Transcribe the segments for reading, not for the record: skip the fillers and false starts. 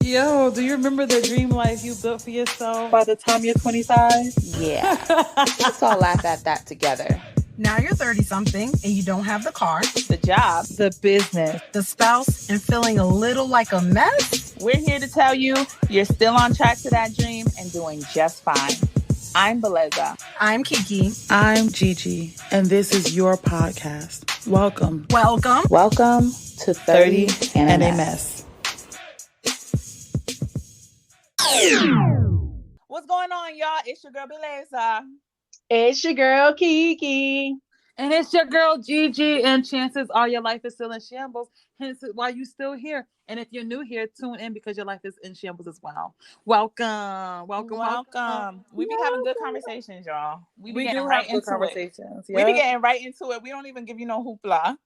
Yo, do you remember the dream life you built for yourself by the time you're 25? Yeah. Let's all laugh at that together. Now you're 30 something and you don't have the car, The job, the business, the spouse, and feeling a little like a mess. We're here to tell you you're still on track to that dream and doing just fine. I'm Beleza. I'm Kiki. I'm Gigi, and this is your podcast. Welcome. Welcome to 30 and a Mess. What's going on, y'all? It's your girl Beleza. It's your girl Kiki. And it's your girl Gigi, and chances are your life is still in shambles, hence why you still here. And if you're new here, tune in because your life is in shambles as well. Welcome. We be having good conversations, y'all. We do have good conversations. We be getting right into it. We don't even give you no hoopla.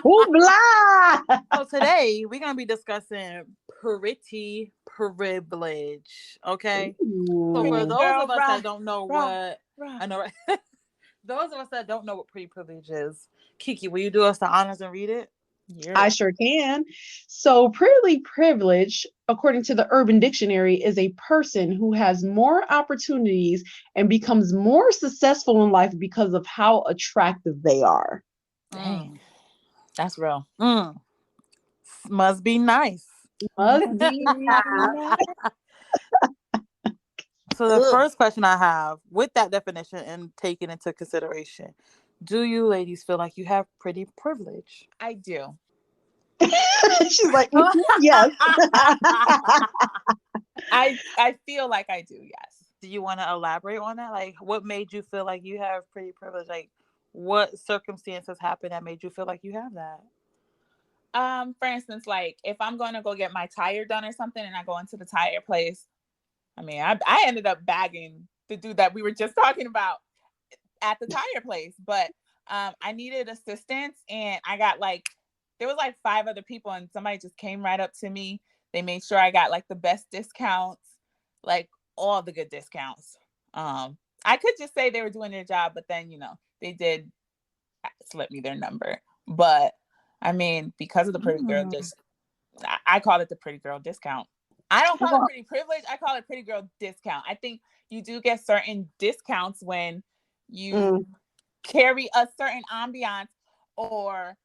Hoopla! So today we're gonna be discussing pretty privilege. Okay. Ooh. So for those of us that don't know right. I know, right? Those of us that don't know what pretty privilege is, Kiki, will you do us the honors and read it? Yeah. I sure can. So, pretty privilege, according to the Urban Dictionary, is a person who has more opportunities and becomes more successful in life because of how attractive they are. Dang. That's real. Must be nice. Must be nice. So the first question I have, with that definition and taken into consideration, do you ladies feel like you have pretty privilege? I do. She's like, yes. I feel like I do, yes. Do you want to elaborate on that? Like, what made you feel like you have pretty privilege? Like, what circumstances happened that made you feel like you have that? For instance, like if I'm going to go get my tire done or something and I go into the tire place, I mean, I ended up bagging the dude that we were just talking about at the tire place, but I needed assistance and I got there was 5 other people and somebody just came right up to me. They made sure I got the best discounts, all the good discounts. I could just say they were doing their job, but then, they did slip me their number. But I mean, because of the pretty girl, I call it the pretty girl discount. I don't call it pretty privilege. I call it pretty girl discount. I think you do get certain discounts when you carry a certain ambiance or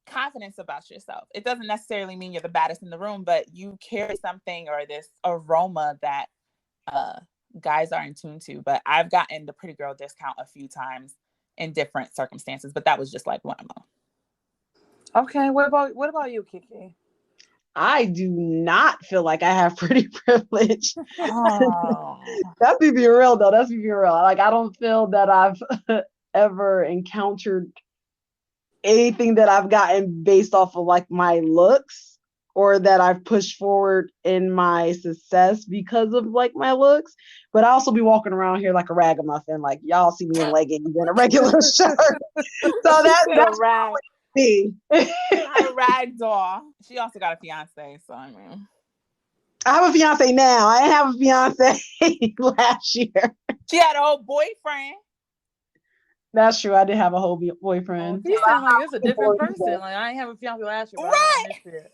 confidence about yourself. It doesn't necessarily mean you're the baddest in the room, but you carry something or this aroma that guys are in tune to. But I've gotten the pretty girl discount a few times in different circumstances, but that was just one of them. Okay, what about you, Kiki? I do not feel like I have pretty privilege. Oh. That's me being real, though. That's me being real. I don't feel that I've ever encountered anything that I've gotten based off of my looks or that I've pushed forward in my success because of my looks. But I also be walking around here like a ragamuffin. Y'all see me in leggings and a regular shirt. So that's rag. me. A rag doll. She also got a fiance, so I mean. I have a fiance now. I didn't have a fiance last year. She had a whole boyfriend. That's true. I did have a whole boyfriend. You sound like it's a different person. I ain't have a fiance last year. Right.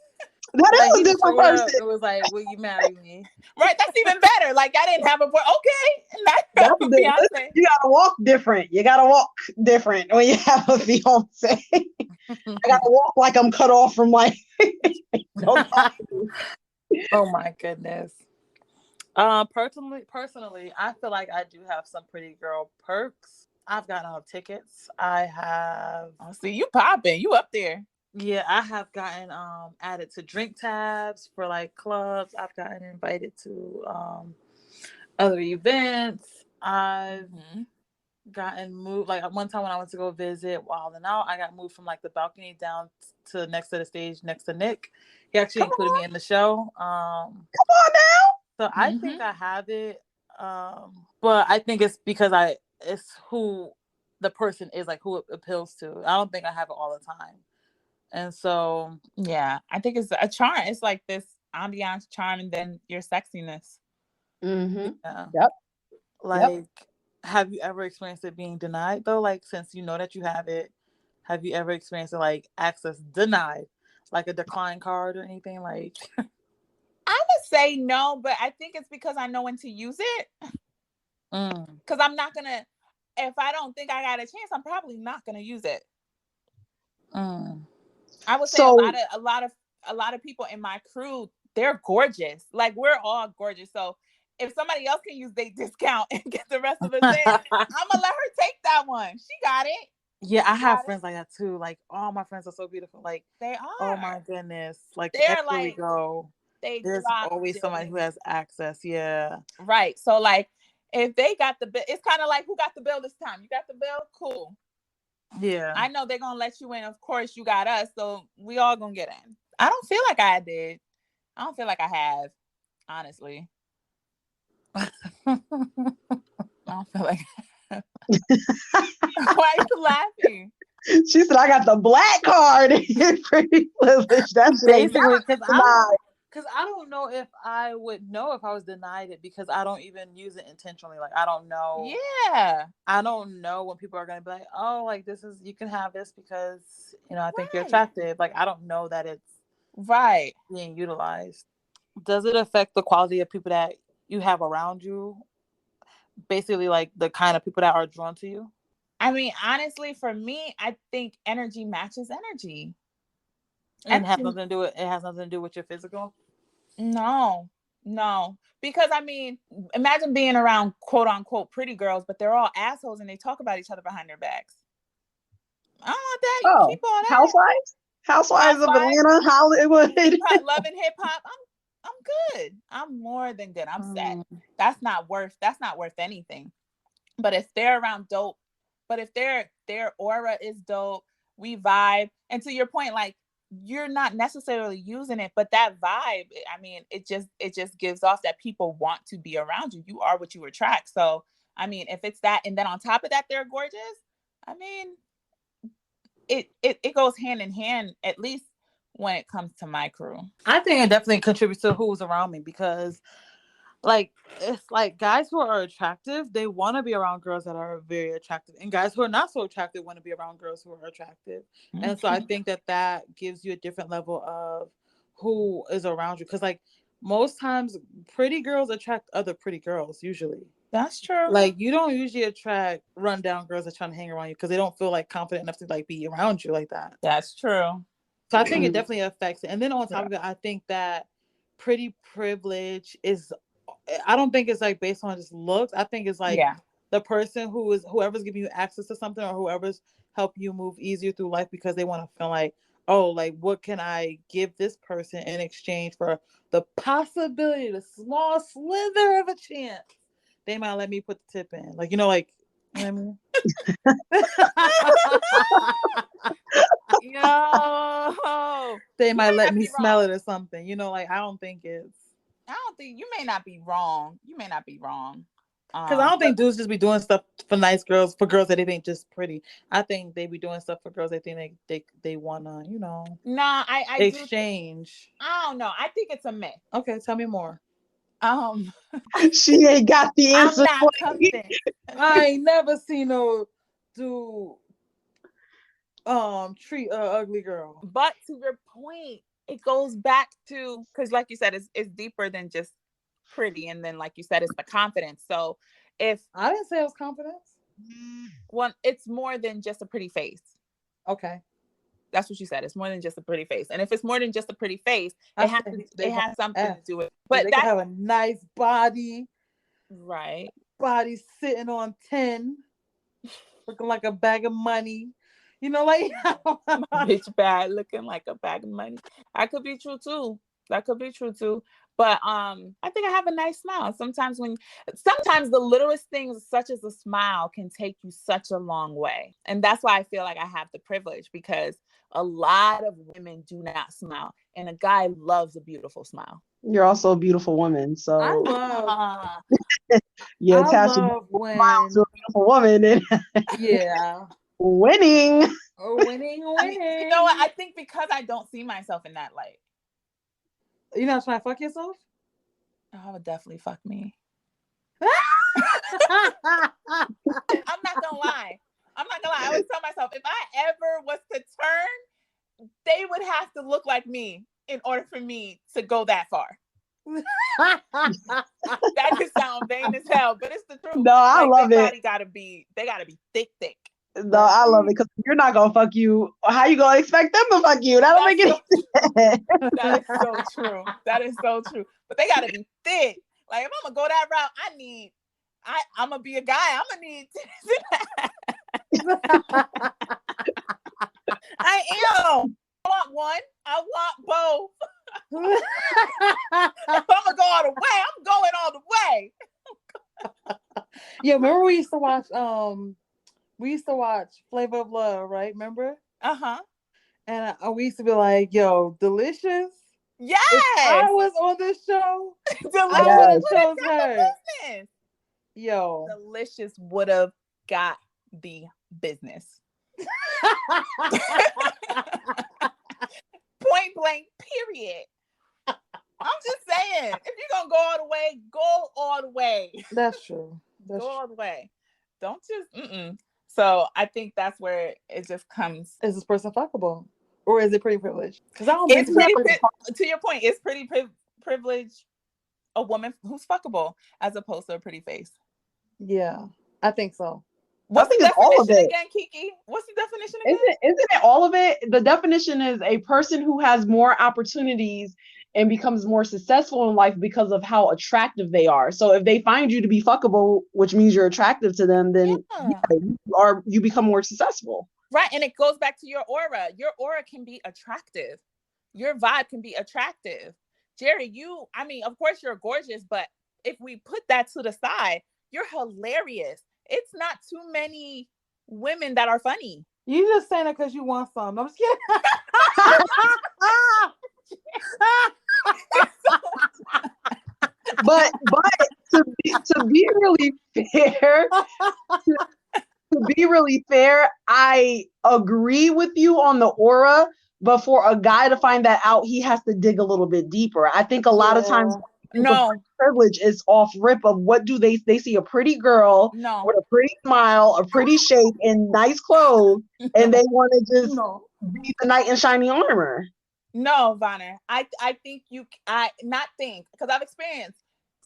That is a different person. It was like, will you marry me? Right. That's even better. I didn't have a boy. Okay. That's a fiance. You gotta walk different. You gotta walk different when you have a fiance. I gotta walk like I'm cut off from Oh my goodness. Personally, I feel like I do have some pretty girl perks. I've gotten tickets. I have. Oh, see, you popping. You up there. Yeah, I have gotten added to drink tabs for clubs. I've gotten invited to other events. I've gotten moved. One time when I went to go visit Wild and Out, I got moved from the balcony down to next to the stage next to Nick. He actually included me in the show. Come on now. So I think I have it. But I think it's because it's who the person is, who it appeals to. I don't think I have it all the time. And so, yeah, I think it's a charm. It's this ambiance charm and then your sexiness. Mm-hmm. Yeah. Yep. Have you ever experienced it being denied though? Since you know that you have it, have you ever experienced it access denied? A decline card or anything say no, but I think it's because I know when to use it. Because I'm not gonna, if I don't think I got a chance, I'm probably not gonna use it. I would say a lot of people in my crew, they're gorgeous. Like, we're all gorgeous. So if somebody else can use their discount and get the rest of us in, I'm gonna let her take that one. She got it. Yeah, I have friends like that too. Like, all my friends are so beautiful. Like, they are. Oh my goodness! Like, they're everywhere we go, there's always somebody who has access. Yeah. Right. So like, if they got the bill, it's kind of like, who got the bill this time? You got the bill? Cool. Yeah. I know they're gonna let you in. Of course, you got us, so we all gonna get in. I don't feel like I did. I don't feel like I have, honestly. I don't feel like. Why are you laughing? She said, "I got the black card." Pretty privilege. That's basically because I don't know if I would know if I was denied it, because I don't even use it intentionally. Like, I don't know. Yeah. I don't know when people are gonna be like, "Oh, like, this is, you can have this because, you know, I think you're attractive." Like, I don't know that it's being utilized. Does it affect the quality of people that you have around you? Basically, like, the kind of people that are drawn to you? I mean, honestly, for me, I think energy matches energy. And has nothing to do with, it has nothing to do with your physical? No. Because, I mean, imagine being around quote unquote pretty girls, but they're all assholes and they talk about each other behind their backs. I don't want that. You keep all that. Housewives of Atlanta, Hollywood. Love and hip hop. I'm good. I'm more than good. I'm set. That's not worth anything. But if they're around dope, but if their aura is dope, we vibe. And to your point, like, you're not necessarily using it, but that vibe, I mean, it just gives off that people want to be around you. You are what you attract. So, I mean, if it's that, and then on top of that, they're gorgeous, I mean, it goes hand in hand, at least when it comes to my crew. I think it definitely contributes to who's around me, because, like, it's like, guys who are attractive, they want to be around girls that are very attractive, and guys who are not so attractive want to be around girls who are attractive. And so I think that gives you a different level of who is around you, because, like, most times pretty girls attract other pretty girls usually. That's true. Like, you don't usually attract rundown girls that trying to hang around you because they don't feel like confident enough to, like, be around you like that. That's true. So I think it definitely affects it. And then on top of it, I think that pretty privilege is, I don't think it's like based on just looks. I think it's like the person whoever's giving you access to something, or whoever's help you move easier through life, because they want to feel like, oh, like, what can I give this person in exchange for the possibility, the small slither of a chance they might let me put the tip in. Like, you know, like, you know what I mean? Yo, they might let me smell it or something. You know, like, I don't think you may not be wrong. Because I don't think dudes just be doing stuff for nice girls, for girls that they think just pretty. I think they be doing stuff for girls they think they wanna, you know. Nah, I exchange. I don't know. I think it's a myth. Okay, tell me more. She ain't got the answer. I'm not convinced. I ain't never seen no dude treat a ugly girl. But to your point, it goes back to, because like you said, it's deeper than just pretty, and then like you said, it's the confidence. So if I didn't say it was confidence, well, it's more than just a pretty face. Okay, that's what you said. It's more than just a pretty face. And if it's more than just a pretty face, it has something to do with it. But they can have a nice body, right? Body sitting on 10, looking like a bag of money. You know, like, bitch bad looking like a bag of money. That could be true too. But I think I have a nice smile. Sometimes the littlest things, such as a smile, can take you such a long way. And that's why I feel like I have the privilege, because a lot of women do not smile, and a guy loves a beautiful smile. You're also a beautiful woman, so I love. you attach a smile to a beautiful woman, and winning. Winning. I mean, you know what? I think because I don't see myself in that light. You're not trying to fuck yourself? I would definitely fuck me. I'm not gonna lie. I always tell myself, if I ever was to turn, they would have to look like me in order for me to go that far. That just sounds vain as hell, but it's the truth. No, I love it. They gotta be thick. No, I love it because you're not gonna fuck you. How you gonna expect them to fuck you? That don't make any sense. That is so true. That is so true. But they gotta be thick. Like if I'm gonna go that route, I'm gonna be a guy. I'm gonna need I am. I want one. I want both. If I'm gonna go all the way, I'm going all the way. Yeah, remember we used to watch Flavor of Love, right? Remember? Uh-huh. And we used to be like, yo, Delicious. Yes. If I was on this show, Delicious I would have would chose have got her. the business. Yo. Delicious would have got the business. Point blank, period. I'm just saying, if you're gonna go all the way, go all the way. That's true. Go all the way. Don't just So I think that's where it just comes. Is this person fuckable? Or is it pretty privileged? Because I don't It's think to your point, it's pretty privileged a woman who's fuckable as opposed to a pretty face. Yeah, I think so. What's the definition again, Kiki? What's the definition again? Isn't it all of it? The definition is a person who has more opportunities and becomes more successful in life because of how attractive they are. So if they find you to be fuckable, which means you're attractive to them, then you become more successful. Right. And it goes back to your aura. Your aura can be attractive. Your vibe can be attractive. Jerry, of course you're gorgeous, but if we put that to the side, you're hilarious. It's not too many women that are funny. You just saying that because you want some. I'm just kidding. But to be really fair, I agree with you on the aura, but for a guy to find that out, he has to dig a little bit deeper. I think a lot of times privilege is off rip of what do they see a pretty girl with a pretty smile, a pretty shape, and nice clothes, and they want to just be the knight in shiny armor. No, Vonner. I think because I've experienced.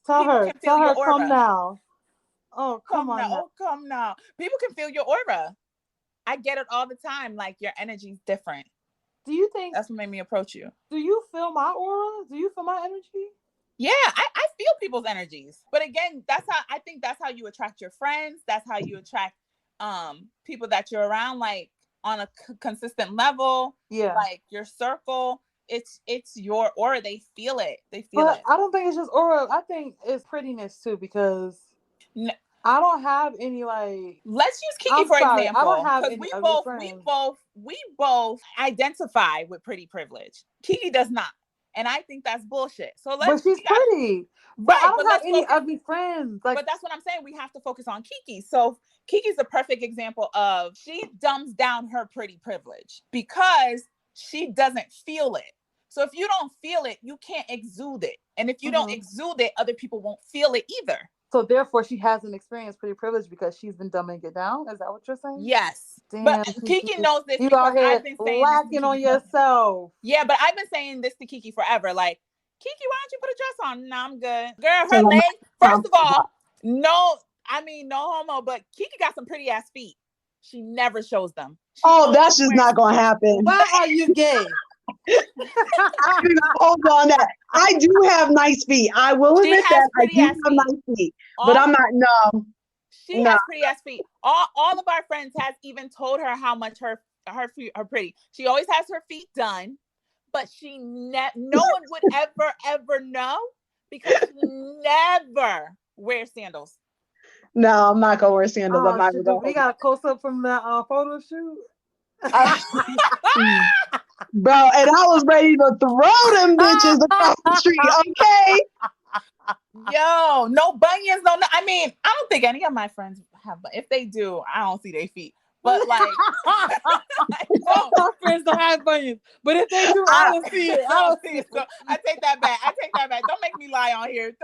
Tell her, come now. Oh, come on. Oh, come now. People can feel your aura. I get it all the time. Like your energy's different. Do you think that's what made me approach you? Do you feel my aura? Do you feel my energy? Yeah, I feel people's energies. But again, that's how you attract your friends. That's how you attract people that you're around, like on a consistent level. Yeah. Like your circle. It's your aura. They feel it. It. I don't think it's just aura. I think it's prettiness too, because I don't have any like. Let's use Kiki for example. I don't have any. We both identify with pretty privilege. Kiki does not, and I think that's bullshit. So but she's pretty. But I don't have any ugly friends. But that's what I'm saying. We have to focus on Kiki. So Kiki's a perfect example of she dumbs down her pretty privilege because she doesn't feel it. So if you don't feel it, you can't exude it. And if you don't exude it, other people won't feel it either. So therefore, she hasn't experienced pretty privilege because she's been dumbing it down? Is that what you're saying? Yes. Damn, but Kiki knows this. You out here lacking on yourself. Yeah, but I've been saying this to Kiki forever. Like, Kiki, why don't you put a dress on? No, I'm good. Girl, her legs, first of all, no homo, but Kiki got some pretty ass feet. She never shows them. That's just not going to happen. Why are you gay? Hold on that. I do have nice feet. I will admit that I do have nice feet. But I'm not She has pretty ass feet. All of our friends has even told her how much her feet are pretty. She always has her feet done, but no one would ever know because she never wears sandals. No, I'm not gonna wear sandals. I'm not gonna. We got a close up from the photo shoot. Bro, and I was ready to throw them bitches across the street, okay? Yo, no bunions, no. I mean, I don't think any of my friends have, but if they do, I don't see their feet. But like, all my friends don't have bunions. But if they do, I don't see it. I don't see it. So I take that back. Don't make me lie on here.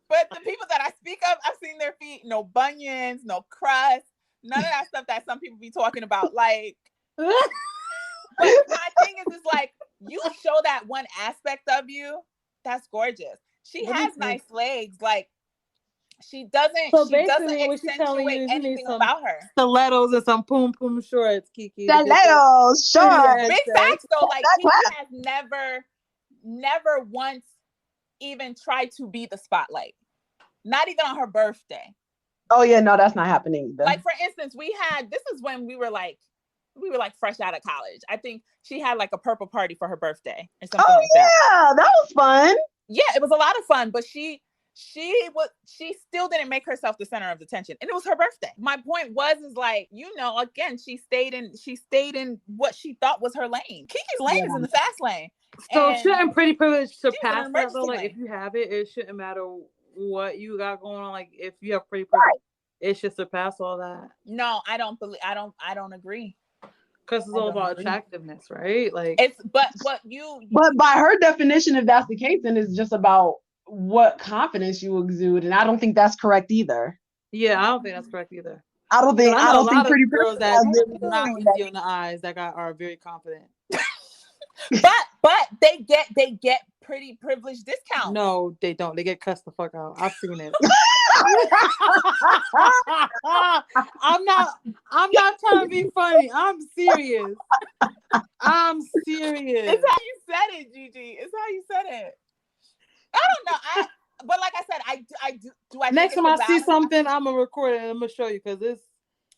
But the people that I speak of, I've seen their feet. No bunions, no crust, none of that stuff that some people be talking about. Like. But my thing is like you show that one aspect of you, That's gorgeous. She What has is nice legs. Like she doesn't So she doesn't basically, what she's telling you accentuate is you need anything some about her. stilettos and some poom poom shorts, Kiki. To get the Stilettos, sure. pretty Big accent. facts though. Like That's Kiki has never once even tried to be the spotlight. Not even on her birthday. Oh yeah, no, that's not happening either. Like for instance, this is when we were like fresh out of college. I think she had like a purple party for her birthday or something like that. Yeah, that was fun. Yeah, it was a lot of fun, but she still didn't make herself the center of attention, and it was her birthday. My point is like, again, she stayed in what she thought was her lane. Kiki's lane is in the fast lane. So shouldn't pretty privilege surpass that emergency though? Like lane. if you have it, it shouldn't matter what you got going on. Like if you have pretty privilege, it should surpass all that. No, I don't agree. Because it's all about attractiveness, right? Like but by her definition, if that's the case, then it's just about what confidence you exude, and I don't think that's correct either. Yeah, I don't think that's correct either. I don't think pretty girls that not easy on the eyes that are very confident. but they get pretty privilege discount. No, they don't. They get cussed the fuck out. I've seen it. I'm not trying to be funny. I'm serious. It's how you said it, Gigi. It's how you said it. I don't know. But like I said, I do. Next time I see something, I'm gonna record it and I'm gonna show you because it's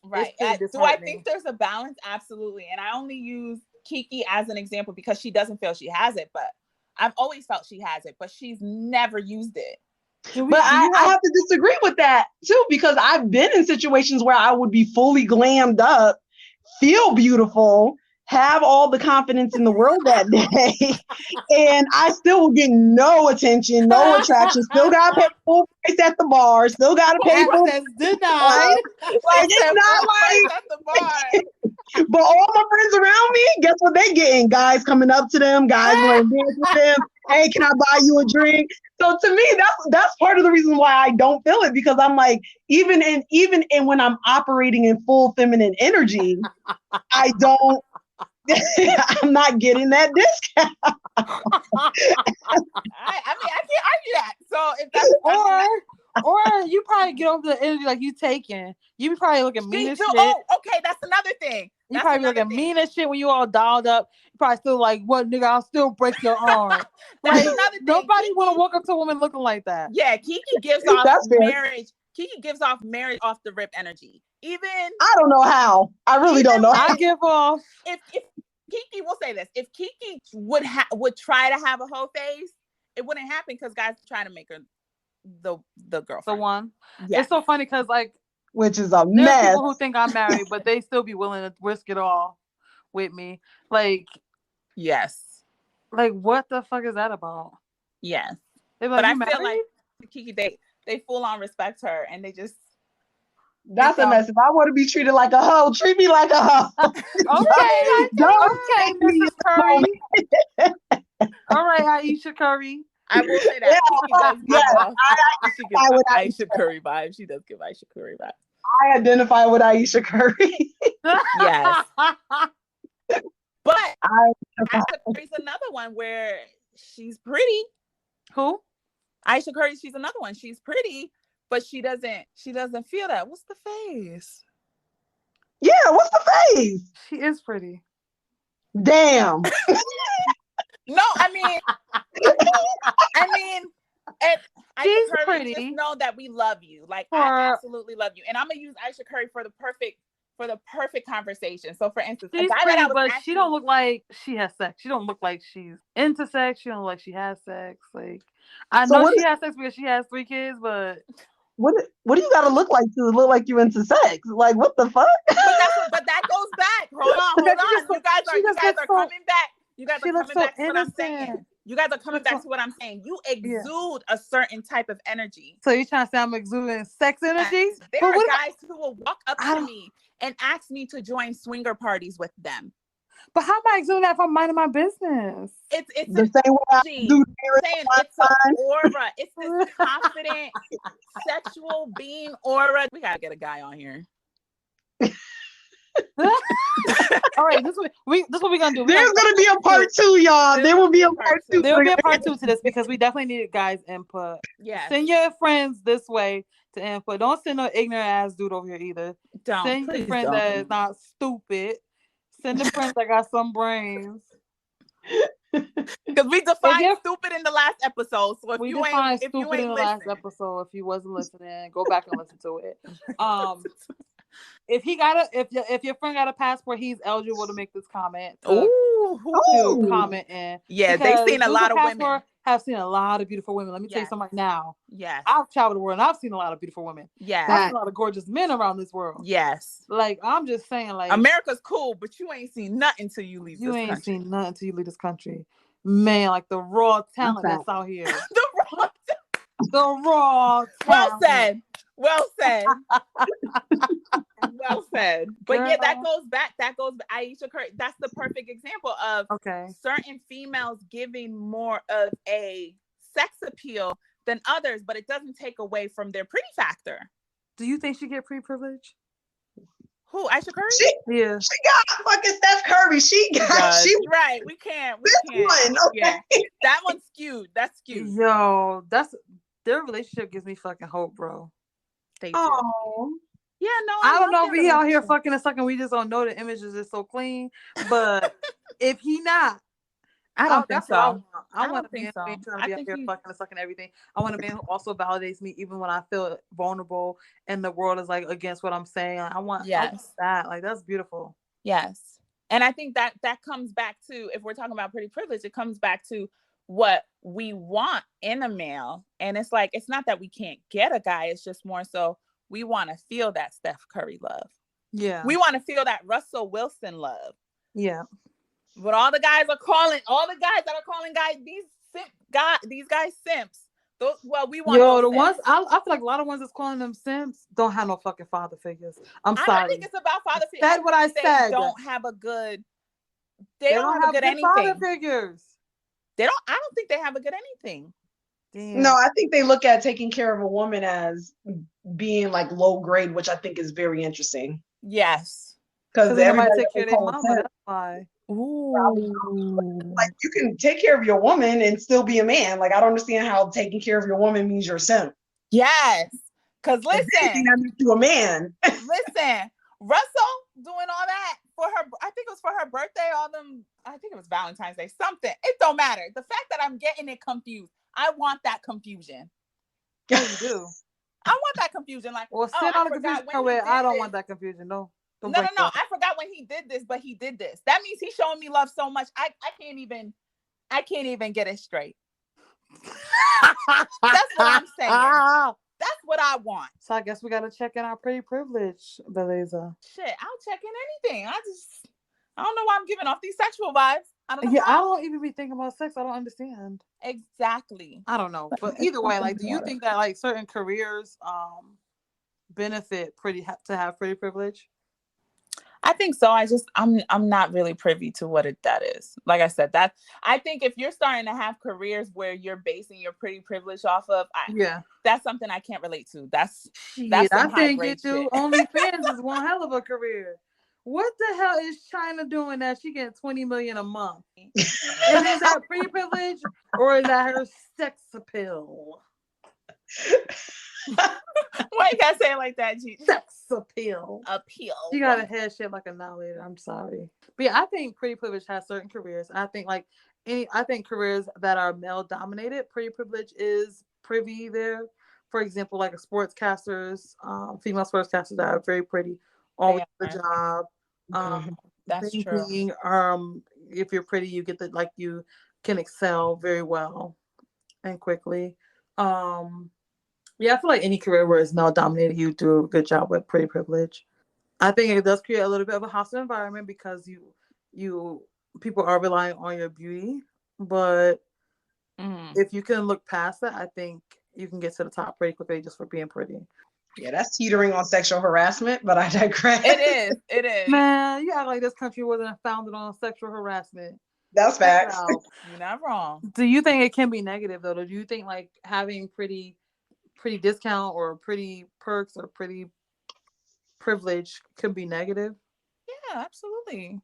right. Do I think there's a balance? Absolutely. And I only use Kiki as an example because she doesn't feel she has it, but I've always felt she has it, but she's never used it. But I have to disagree with that too, because I've been in situations where I would be fully glammed up, feel beautiful, have all the confidence in the world that day, and I still will get no attention, no attraction. Still got to pay full price at the bar. Still got to pay full price. Denied. It's not like at the bar. But all my friends around me, guess what they getting? Guys coming up to them, guys want to dance with them. Hey, can I buy you a drink? So to me, that's part of the reason why I don't feel it, because I'm like, even in when I'm operating in full feminine energy, I don't. I'm not getting that discount. I can't argue that. So if that's or you probably get over the energy like you taking. You be probably looking mean as shit. Oh, okay, that's another thing. You probably be looking mean as shit when you all dialed up. You probably still like, what nigga? I'll still break your arm. That's like, another thing. Nobody want to walk up to a woman looking like that. Yeah, Kiki gives off marriage. Kiki gives off marriage off the rip energy. Even I don't know how. I really don't know. I give off. If Kiki will say this, if Kiki would try to have a whole face, it wouldn't happen because guys try to make her the girlfriend. The one. Yeah. It's so funny because like, which is a there's mess. People who think I'm married, but they still be willing to risk it all with me. Like, yes. Like, what the fuck is that about? Yes. Like, but I feel like Kiki, they full on respect her, and they just. That's a mess. If I want to be treated like a hoe, treat me like a hoe. Okay, Mrs. Curry. All right, Aisha Curry. I will say that. She gives Aisha Curry vibes. She does give Aisha Curry vibes. I identify with Aisha Curry. Yes. But Aisha Curry's another one where she's pretty. Who? Aisha Curry, she's another one. She's pretty, but she doesn't feel that. What's the face? Yeah, what's the face? She is pretty. Damn. No, I mean, she's Aisha Curry, pretty. just know that we love you. Like, I absolutely love you. And I'm gonna use Aisha Curry for the perfect conversation. So for instance, she's pretty, but she don't look like she has sex. She don't look like she's into sex. She don't look like she has sex. Like, I know she has sex because she has 3 kids, but what do you gotta look like to look like you into sex? Like, what the fuck? But that goes back. Hold on. You guys are coming back. You guys are coming back to what I'm saying. You guys are coming back to what I'm saying. You exude a certain type of energy. So you're trying to say I'm exuding sex energy? There are guys who will walk up to me and ask me to join swinger parties with them. But how am I exuding that if I'm minding my business? It's the same way I do. It's an aura. It's this confident, sexual being aura. We gotta get a guy on here. All right, this what we're gonna do. There's gonna be a part 2, y'all. There will be a part 2. There will be a part 2 to this because we definitely needed guys' input. Yeah. Send your friends this way to input. Don't send no ignorant ass dude over here either. Send your friends that is not stupid. Send the friends that got some brains. Because we defined stupid in the last episode. So if we you defined ain't stupid in the last episode. If you wasn't listening, go back and listen to it. If your friend got a passport, he's eligible to make this comment. To comment in. Yeah, they've seen a lot of women. Have seen a lot of beautiful women. Let me tell you something right now. Yes. I've traveled the world and I've seen a lot of beautiful women. Yes. I've seen a lot of gorgeous men around this world. Yes. Like, I'm just saying, like, America's cool, but you ain't seen nothing till you leave this country. You ain't seen nothing till you leave this country. Man, like the raw talent that's out here. The raw talent. Well said. Well said. But yeah, that goes back. Ayesha Curry. That's the perfect example of certain females giving more of a sex appeal than others, but it doesn't take away from their pretty factor. Do you think she get pretty privilege? Who? Ayesha Curry? She got fucking Steph Curry. Right. We can't. One, okay. Yeah. That one's skewed. That's skewed. Yo, their relationship gives me fucking hope, bro. They do. Oh. Yeah, no. I don't know if we out here fucking and sucking. We just don't know the images is so clean. But if he not, I don't think so. I want a man who ain't trying to be out here fucking and sucking everything. I want a man who also validates me even when I feel vulnerable and the world is like against what I'm saying. I want that. Like, that's beautiful. Yes. And I think that comes back to, if we're talking about pretty privilege, it comes back to what we want in a male. And it's like, it's not that we can't get a guy. It's just more so we want to feel that Steph Curry love. Yeah. We want to feel that Russell Wilson love. Yeah. But all the guys that are calling these guys simps. We want. Yo, the ones I feel like a lot of ones that's calling them simps don't have no fucking father figures. I'm sorry. I don't think it's about father figures. That's what I said. They don't have a good. They don't have a good anything. Father figures. I don't think they have a good anything. Damn. No, I think they look at taking care of a woman as being like low grade, which I think is very interesting. Yes, because everybody take care of their mama. That's why. Ooh. Like, you can take care of your woman and still be a man. Like, I don't understand how taking care of your woman means you're a simp. Yes, because listen, that makes you a man. Listen, Russell doing all that for her. I think it was for her birthday. I think it was Valentine's Day. Something. It don't matter. The fact that I'm getting it confused. I want that confusion. Yeah, you do. I want that confusion. Like, well, sit on the confusion. I don't want that confusion. No. No. I forgot when he did this, but he did this. That means he's showing me love so much. I can't even get it straight. That's what I'm saying. That's what I want. So I guess we gotta check in our pretty privilege, Beleza. Shit, I'll check in anything. I don't know why I'm giving off these sexual vibes. I don't know. Yeah, I don't even be thinking about sex. I don't understand. Exactly. I don't know. But either way, like, do you think that like certain careers benefit to have pretty privilege? I think so. I'm not really privy to what that is. Like I said, that I think if you're starting to have careers where you're basing your pretty privilege off of, that's something I can't relate to. That's I think you do. OnlyFans is one hell of a career. What the hell is China doing that she gets $20 million a month? Is that pretty privilege or is that her sex appeal? Why you gotta say it like that, G? Sex appeal. You got a head shaped like a annihilator. I'm sorry. But yeah, I think pretty privilege has certain careers. I think careers that are male dominated, pretty privilege is privy there. For example, like sportscasters, female sportscasters that are very pretty, always the job. That's true. If you're pretty, you get you can excel very well and quickly. Yeah, I feel like any career where it's male dominated, you do a good job with pretty privilege. I think it does create a little bit of a hostile environment because people are relying on your beauty. But if you can look past that, I think you can get to the top pretty quickly just for being pretty. Yeah, that's teetering on sexual harassment, but I digress. It is. Man, you act like this country wasn't founded on sexual harassment. That's facts. You're not wrong. Do you think it can be negative though? Do you think like having pretty discount or pretty perks or pretty privilege could be negative? absolutely.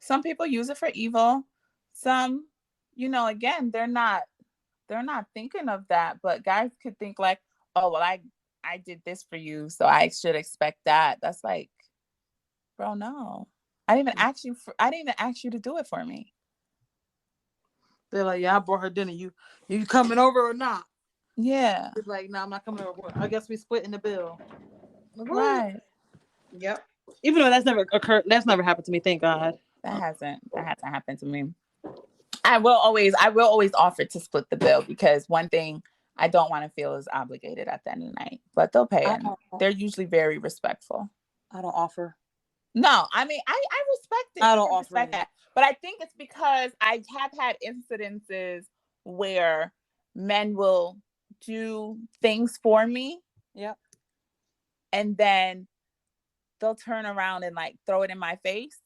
Some people use it for evil. Some, again, they're not thinking of that, but guys could think like, oh, well, I did this for you, so I should expect that. That's like, bro, no. I didn't even ask you to do it for me. They're like, yeah, I brought her dinner. You coming over or not? Yeah. It's like, no, I'm not coming over. I guess we splitting the bill. Right. Yep. Even though that's never occurred, that's never happened to me. Thank God. That hasn't happened to me. I will always offer to split the bill, because one thing I don't want to feel is obligated at the end of the night. But they'll pay, and they're usually very respectful. I don't offer. No, I mean, I respect it. I don't offer that. But I think it's because I have had incidences where men will do things for me. Yep. And then they'll turn around and like throw it in my face.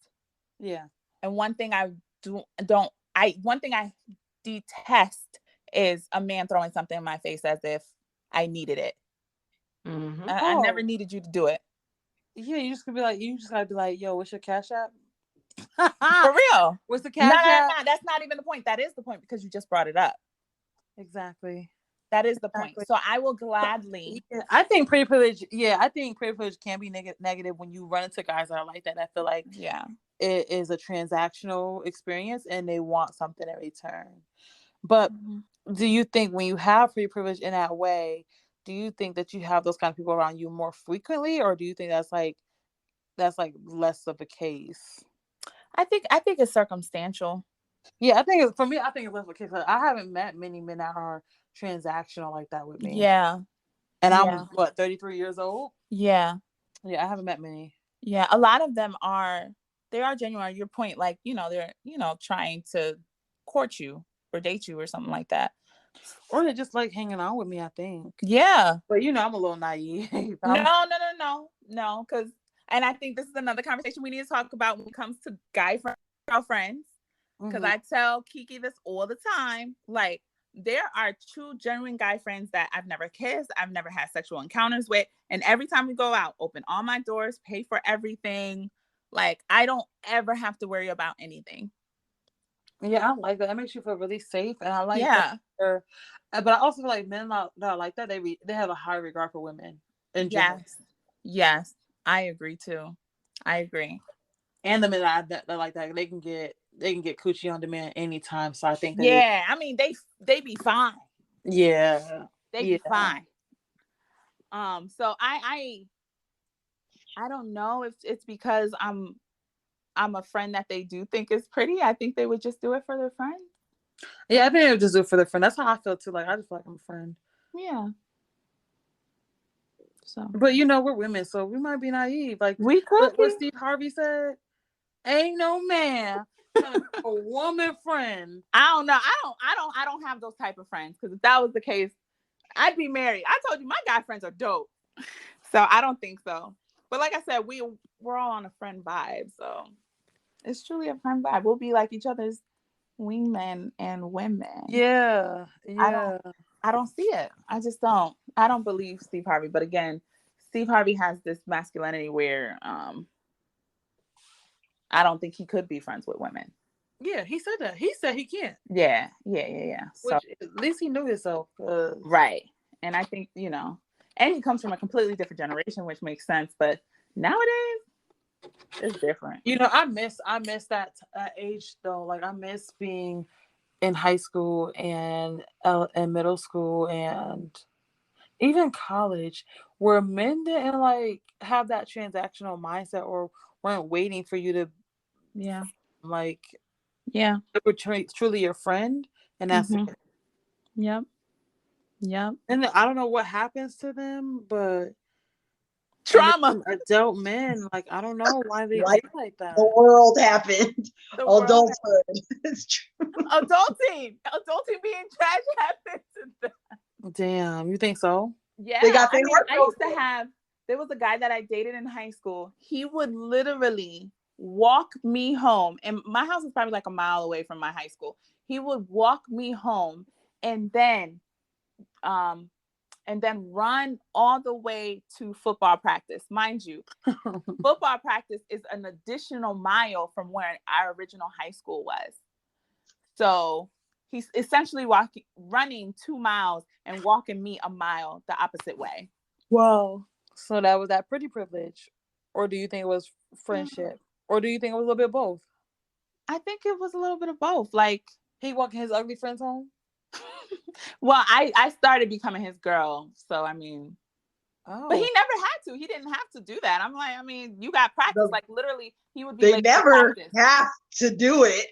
Yeah. And one thing I detest is a man throwing something in my face as if I needed it. Mm-hmm. I never needed you to do it. Yeah, you just gotta be like, yo, what's your cash app? For real. What's the cash app? No, that's not even the point. That is the point, because you just brought it up. Exactly. That is the point. So I will gladly. Yeah, I think pretty privilege. Yeah, I think pretty privilege can be negative when you run into guys that are like that. I feel like it is a transactional experience and they want something in return. But do you think when you have free privilege in that way, do you think that you have those kind of people around you more frequently, or do you think that's like less of a case? I think it's circumstantial. Yeah, I think for me, I think it's less of a case. I haven't met many men that are transactional like that with me. Yeah. And I'm 33 years old? Yeah. Yeah, I haven't met many. Yeah, a lot of them they are genuine. Your point, like, they're, trying to court you or date you or something like that. Or they just like hanging out with me, I think. Yeah. But I'm a little naive. No, because, and I think this is another conversation we need to talk about when it comes to guy girlfriends. Because I tell Kiki this all the time. Like, there are two genuine guy friends that I've never kissed, I've never had sexual encounters with, and every time we go out, open all my doors, pay for everything. Like, I don't ever have to worry about anything. Yeah, I like that. That makes you feel really safe, and I like that. But I also feel like men that are like that, they have a high regard for women in general. Yes, I agree too. I agree. And the men that like that, they can get coochie on demand anytime. So I think that I mean, they be fine. Yeah. They be fine. So I don't know if it's because I'm a friend that they do think is pretty. I think they would just do it for their friend. Yeah, I think they would just do it for their friend. That's how I feel too. Like, I just feel like I'm a friend. Yeah. So, but we're women, so we might be naive. Like, we could. What Steve Harvey said, ain't no man a woman friend. I don't know. I don't have those type of friends, because if that was the case, I'd be married. I told you my guy friends are dope. So I don't think so. But like I said, we're all on a friend vibe. So it's truly a friend vibe. We'll be like each other's wingmen and women. Yeah. I don't see it. I just don't. I don't believe Steve Harvey. But again, Steve Harvey has this masculinity where I don't think he could be friends with women. Yeah, he said that. He said he can't. Yeah. So at least he knew himself. Right. And I think, and he comes from a completely different generation, which makes sense. But nowadays, it's different. I miss that age though. Like, I miss being in high school and middle school and even college, where men didn't like have that transactional mindset or weren't waiting for you to like they were truly your friend, and that's it. Yep. And I don't know what happens to them, but trauma. Adult men, like, I don't know why they think like that. The world happened. Adulthood. It's true. Adulting being trash happened to them. Damn, you think so? Yeah. There was a guy that I dated in high school. He would literally walk me home, and my house is probably like a mile away from my high school. He would walk me home, and then and then run all the way to football practice. Mind you, football practice is an additional mile from where our original high school was. So he's essentially running 2 miles and walking me a mile the opposite way. Wow. So that was that pretty privilege, or do you think it was friendship, or do you think it was a little bit of both? I think it was a little bit of both. Like, he walking his ugly friends home. Well, I started becoming his girl, so I mean, but he Oh. never had to. He didn't have to do that. I'm like, I mean, you got practice. Like literally, he would be. They late for never practice. have to do it.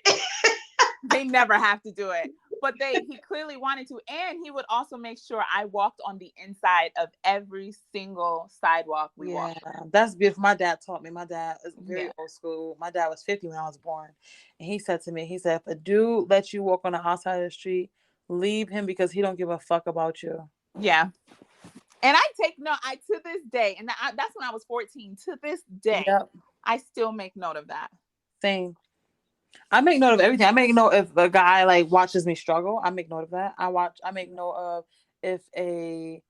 They never have to do it, but he clearly wanted to, and he would also make sure I walked on the inside of every single sidewalk we walked. That's beautiful. My dad taught me. My dad is very old school. My dad was 50 when I was born, and he said to me, he said, if a dude lets you walk on the outside of the street, leave him because he don't give a fuck about you. Yeah. And I take note. To this day, and that's when I was 14. To this day, I still make note of that. Same. I make note of everything. I make note if a guy like watches me struggle. I make note of that. I make note of if a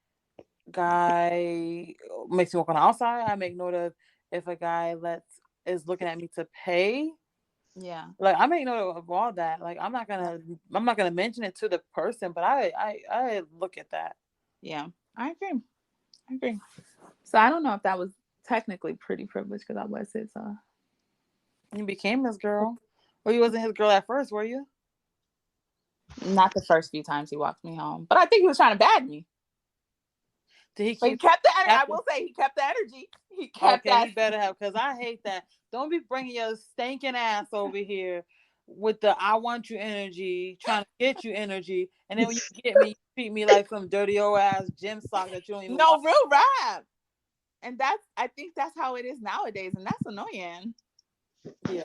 guy makes me walk on the outside. I make note of if a guy is looking at me to pay. Yeah. Like I make note of all that. Like I'm not gonna mention it to the person, but I look at that. Yeah, I agree. So I don't know if that was technically pretty privileged because I was his. You became his girl. Or you wasn't his girl at first, were you? Not the first few times he walked me home, but I think he was trying to bag me. Did he he kept the energy. I will say he kept the energy. He kept that. He better have, because I hate that. Don't be bringing your stinking ass over here with the I want you energy, trying to get you energy, and then when you get me, you treat me like some dirty old ass gym sock that you don't even want. Real rap. And I think that's how it is nowadays, and that's annoying. Yeah.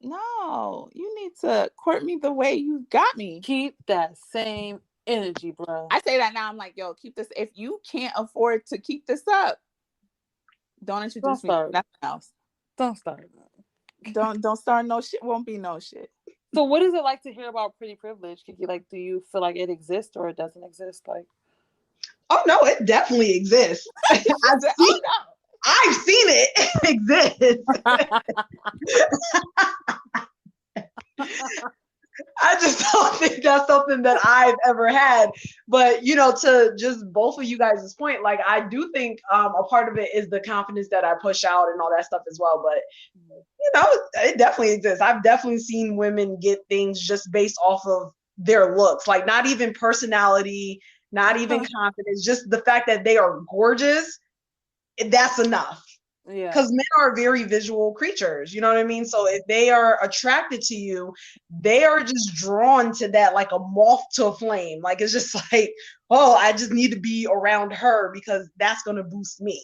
No, you need to court me the way you got me. Keep that same energy, bro. I say that now. I'm like, yo, keep this. If you can't afford to keep this up, don't introduce me to nothing else. Don't start. Don't start no shit. Won't be no shit. So what is it like to hear about pretty privilege? Kiki? Like, do you feel like it exists or it doesn't exist? Like, oh no, it definitely exists. I've seen it exist. I just don't think that's something that I've ever had. But, to just both of you guys' point, like, I do think a part of it is the confidence that I push out and all that stuff as well. But, it definitely exists. I've definitely seen women get things just based off of their looks, like not even personality, not even confidence, just the fact that they are gorgeous. That's enough. Yeah. Because men are very visual creatures, you know what I mean? So if they are attracted to you, they are just drawn to that like a moth to a flame. Like it's just like, oh, I just need to be around her because that's going to boost me.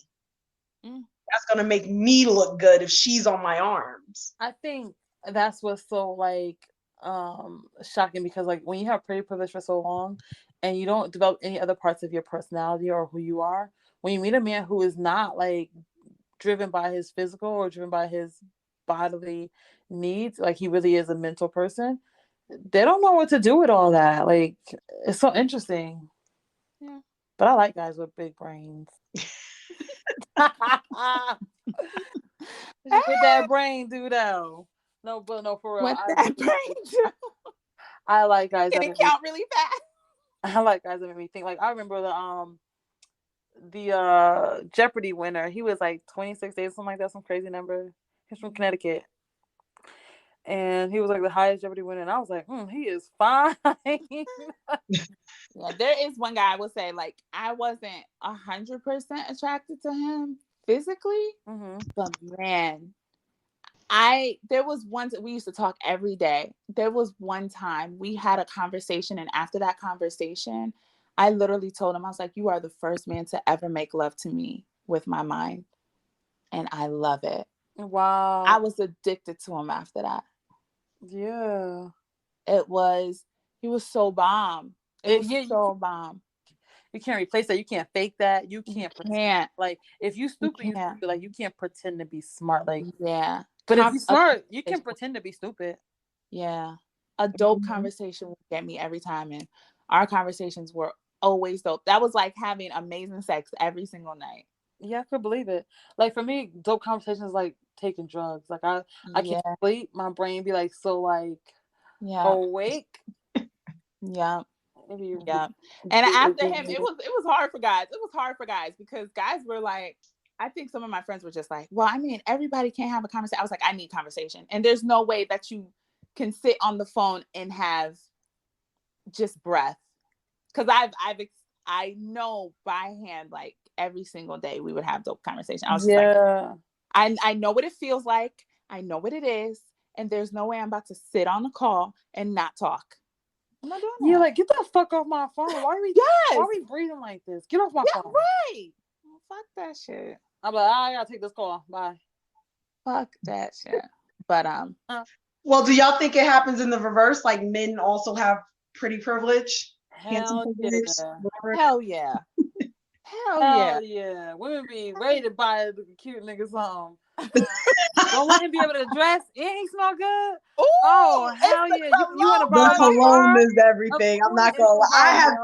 That's going to make me look good if she's on my arms. I think that's what's so like shocking, because like when you have pretty privilege for so long and you don't develop any other parts of your personality or who you are, when you meet a man who is not like driven by his physical or driven by his bodily needs, like he really is a mental person, they don't know what to do with all that. Like it's so interesting. Yeah. But I like guys with big brains. What that brain do though? No, but no, for real. What that brain do? I like guys that count really fast. I like guys that make me think. Like I remember the Jeopardy winner. He was like 26 days, something like that, some crazy number. He's from Connecticut. And he was like the highest Jeopardy winner. And I was like, he is fine. Yeah, there is one guy I will say, like, I wasn't 100% attracted to him physically, but man, there was once we used to talk every day. There was one time we had a conversation, and after that conversation, I literally told him, I was like, you are the first man to ever make love to me with my mind. And I love it. Wow. I was addicted to him after that. Yeah. He was so bomb. So bomb. You can't replace that. You can't fake that. You can't pretend. Like if you stupid, you stupid. Like you can't pretend to be smart. Like yeah. But if you're smart, you can pretend to be stupid. Yeah. A dope conversation will get me every time. And our conversations were always dope. That was like having amazing sex every single night. Yeah, I could believe it. Like for me, dope conversations like taking drugs. Like I Yeah. can't sleep. My brain be like so like Yeah. awake. Yeah. Maybe Yeah. And after him, it was hard for guys. It was hard for guys because guys were like, I think some of my friends were just like, well, I mean, everybody can't have a conversation. I was like, I need conversation. And there's no way that you can sit on the phone and have just breath. Cause I know by hand, like every single day we would have dope conversation. I was just like, I know what it feels like. I know what it is. And there's no way I'm about to sit on a call and not talk. I'm not doing that. You're like, get the fuck off my phone. Why are we breathing like this? Get off my phone. Right. Well, fuck that shit. I'm like, I gotta take this call. Bye. Fuck that shit. But Well, do y'all think it happens in the reverse? Like men also have pretty privilege? Hell privilege? yeah. hell yeah. Hell yeah. Women be ready to buy the cute niggas home. Don't let him be able to dress. It ain't smell good. Ooh, Oh, hell yeah. You want to The buy cologne is everything. I'm not gonna lie. I have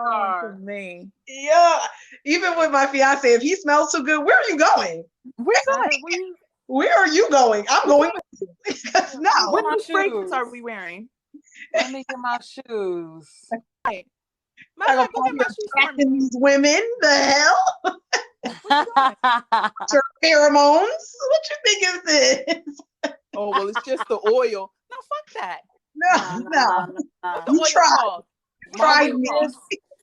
for me. yeah. Even with my fiance, if he smells too good, where are you going? We're going. Where are you going? I'm going with you. No. What fragrance are we wearing? Let me get my shoes. Right. I go attracting these women. The hell? Your pheromones? What you think is this? Oh well, it's just the oil. No, fuck that. No. The You oil try. called? Try me. My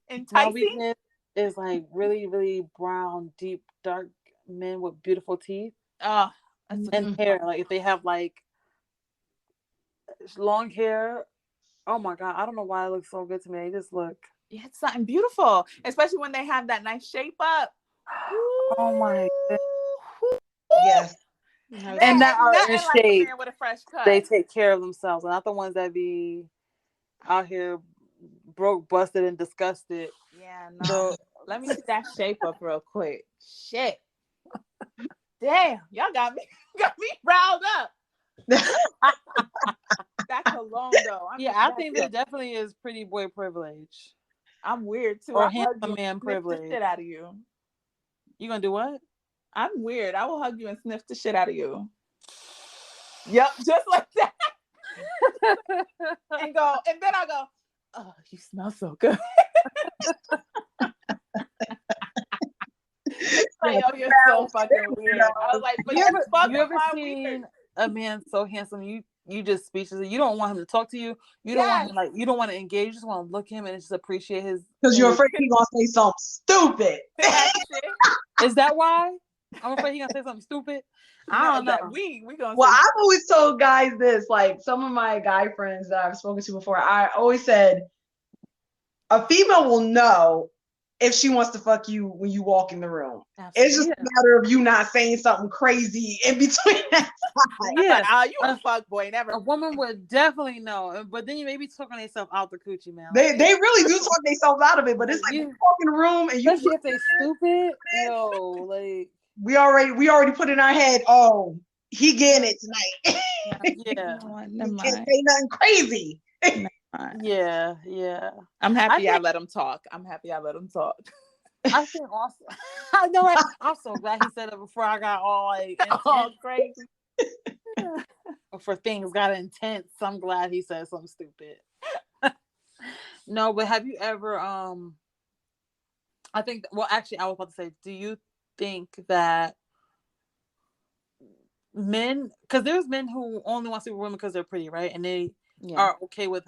Enticing. weakness is like really, really brown, deep, dark men with beautiful teeth and hair. Like if they have like long hair. Oh my god, I don't know why it looks so good to me. They just look. Yeah, it's something beautiful, especially when they have that nice shape up. Oh my god. Yes. And that are in like shape. with a fresh cut. They take care of themselves, not the ones that be out here broke, busted, and disgusted. Yeah, no. So, let me see that shape up real quick. Shit. Damn, y'all got me riled up. That cologne though. I think there definitely is pretty boy privilege. I'm weird too. Or handsome man privilege. The shit out of you. You gonna do what? I'm weird. I will hug you and sniff the shit out of you. Yep, just like that. and then I go, oh, you smell so good. It's like, oh, you're so fucking weird. I was like, but you ever seen a man so handsome you just speechless? You don't want him to talk to you. You don't want him, you don't want to engage. You just want to look at him and just appreciate his. Because you're afraid he's gonna say something stupid. Is that why? I'm afraid he's gonna say something stupid. I don't know. We gonna. Well, I've always told guys this. Like some of my guy friends that I've spoken to before, I always said a female will know if she wants to fuck you when you walk in the room. Absolutely. It's just a matter of you not saying something crazy in between that time. Yeah, you a fuck boy, never. A woman would definitely know, but then you may be talking themselves out the coochie, man. They really do talk themselves out of it, but it's like you walk in the room and you. Especially if they stupid, like we already put in our head. Oh, he getting it tonight. Yeah, you can't say nothing crazy. Yeah. I'm happy I let him talk. I think also, I know it. I'm so glad he said it before I got all like crazy. Before things got intense, I'm glad he said something stupid. No, but have you ever? I think. Well, actually, I was about to say, do you think that men? Because there's men who only want to sleep with women because they're pretty, right? And they are okay with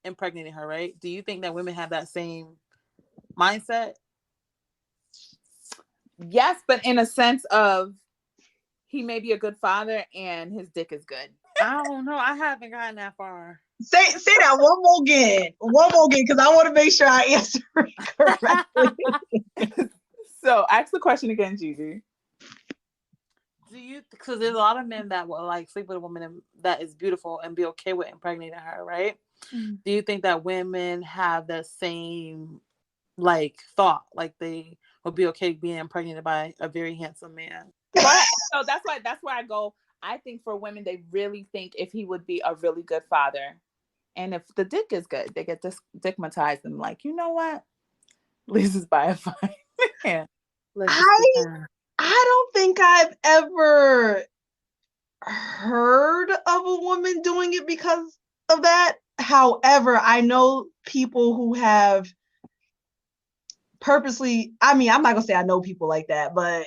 impregnating her, right? Do you think that women have that same mindset? Yes, but in a sense of he may be a good father and his dick is good. I don't know. I haven't gotten that far. Say that one more again, because I want to make sure I answer it correctly. So ask the question again, Gigi. Do you? Because there's a lot of men that will like sleep with a woman that is beautiful and be okay with impregnating her, right? Mm-hmm. Do you think that women have the same like thought, like they would be okay being impregnated by a very handsome man? So that's why I go. I think for women, they really think if he would be a really good father, and if the dick is good, they get stigmatized and like, you know what? Lisa's by a fine man. I don't think I've ever heard of a woman doing it because of that. However, I know people who have purposely, I mean, I'm not gonna say I know people like that, but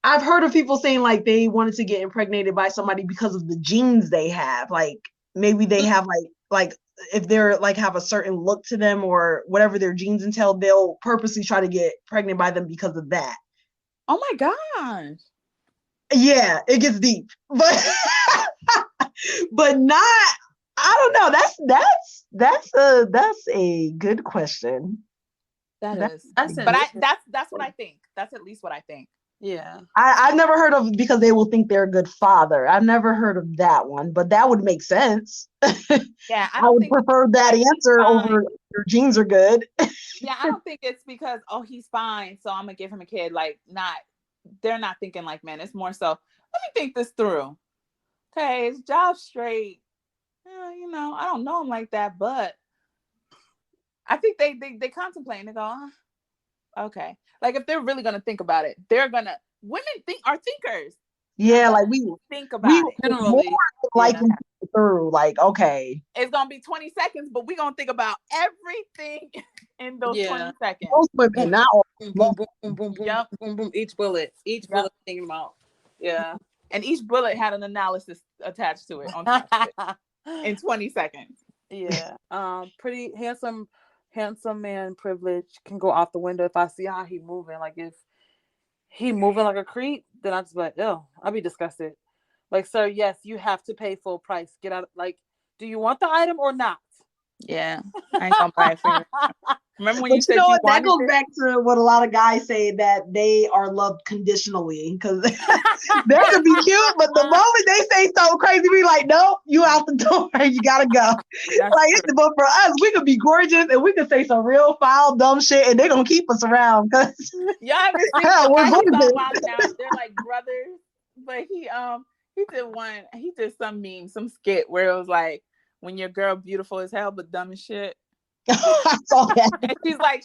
I've heard of people saying like they wanted to get impregnated by somebody because of the genes they have. Like maybe they have like if they're like have a certain look to them or whatever their genes entail, they'll purposely try to get pregnant by them because of that. Oh my gosh. Yeah, it gets deep. But but not, I don't know. That's a good question. That's But that's what I think. That's at least what I think. yeah. I've never heard of because they will think they're a good father. I've never heard of that one, but that would make sense. Yeah, I would prefer that answer over your genes are good. Yeah, I don't think it's because, oh, he's fine, so I'm gonna give him a kid. Like, they're not thinking like men. It's more so, let me think this through. Okay, his job's straight. You know, I don't know him like that, but I think they contemplate and they go, okay. Like if they're really gonna think about it, women are thinkers. Yeah, like we think about it. Generally, like through, like, okay. It's gonna be 20 seconds, but we're gonna think about everything in those 20 seconds. Most women, not all. boom, boom, boom, boom, boom, boom, boom, boom. Each bullet thinking about. Yeah. And each bullet had an analysis attached to it on top of it in 20 seconds. Yeah. Pretty handsome man privilege can go out the window if I see how he moving. Like if he moving like a creep, then I just like, oh, I'll be disgusted. Like, sir, yes, you have to pay full price. Get out. Like, do you want the item or not? Yeah, I ain't gonna buy it for you. Remember when you said that goes back to what a lot of guys say, that they are loved conditionally, because they could be cute, but the moment they say something crazy, we like, nope, you out the door, you gotta go. But for us, we could be gorgeous and we could say some real foul, dumb shit, and they're gonna keep us around because y'all haven't seen the guys now. They're like brothers, but he did some meme, some skit where it was like, when your girl beautiful as hell but dumb as shit. I saw that. And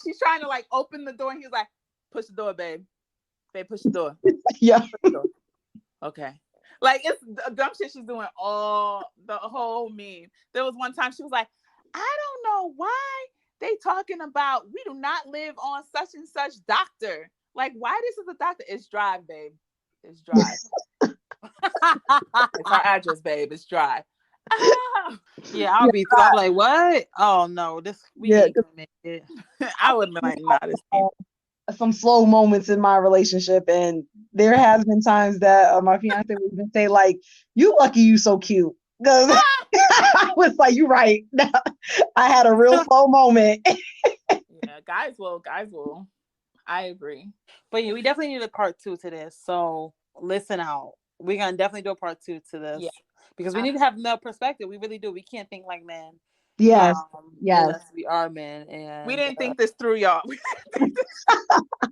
she's trying to like open the door, and he's like, push the door, babe. Babe, push the door. Yeah. The door. Okay. Like it's dumb shit she's doing the whole meme. There was one time she was like, I don't know why they talking about we do not live on such and such doctor. Like, why this is a doctor? It's Drive, babe. It's Drive. It's our address, babe. It's Drive. Yeah, I'll be like, what? Oh no, we need to make it. I would be like, nah, this some slow moments in my relationship, and there has been times that my fiance would even say like, you lucky you so cute. I was like, you're right. I had a real slow moment. Yeah, guys will. I agree. But yeah, we definitely need a part 2 to this. So listen out. We're gonna definitely do a part 2 to this. Yeah. Because we need to have male perspective. We really do. We can't think like men. Yes. Yes. We are men. And we didn't think this through, y'all.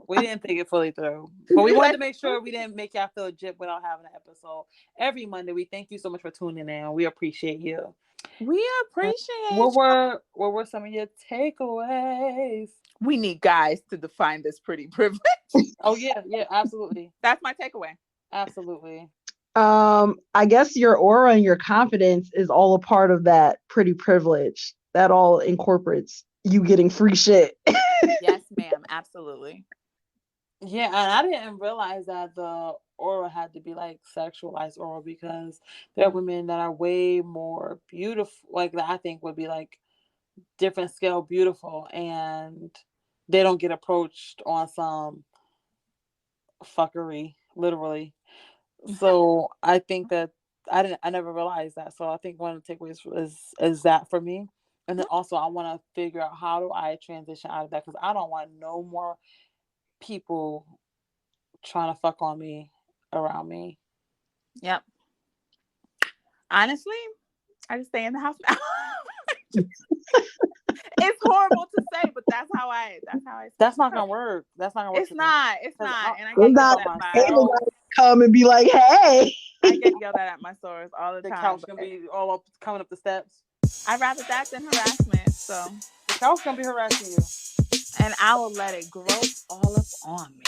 We didn't think it fully through. But we wanted to make sure we didn't make y'all feel gypped without having an episode every Monday. We thank you so much for tuning in. We appreciate you. We appreciate what were some of your takeaways? We need guys to define this pretty privilege. Oh yeah, absolutely. That's my takeaway. Absolutely. I guess your aura and your confidence is all a part of that pretty privilege. That all incorporates you getting free shit. Yes, ma'am. Absolutely. Yeah, and I didn't realize that the aura had to be like sexualized aura, because there are women that are way more beautiful, like that I think would be like different scale beautiful, and they don't get approached on some fuckery, literally. So I think that I never realized that. So I think one of the takeaways is that for me. And then also I want to figure out, how do I transition out of that? Because I don't want no more people trying to fuck on me around me. Yep. Honestly, I just stay in the house now. It's horrible to say, but that's how I That's not gonna work. That's not gonna work. It's not. And I get yelled at come and be like, hey. I get yelled at my stores all the time. The couch gonna be all up coming up the steps. I'd rather that than harassment. So the couch gonna be harassing you. and I will let it grow all up on me.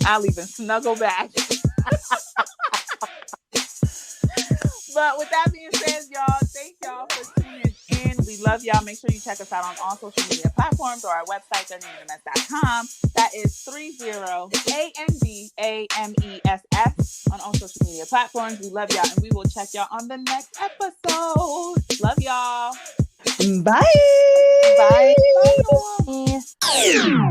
I'll even snuggle back. But with that being said, y'all, thank y'all for tuning in. We love y'all. Make sure you check us out on all social media platforms or our website, 30andamess.com. That is 30ANDAMESS on all social media platforms. We love y'all, and we will check y'all on the next episode. Love y'all. Bye. Bye. Bye.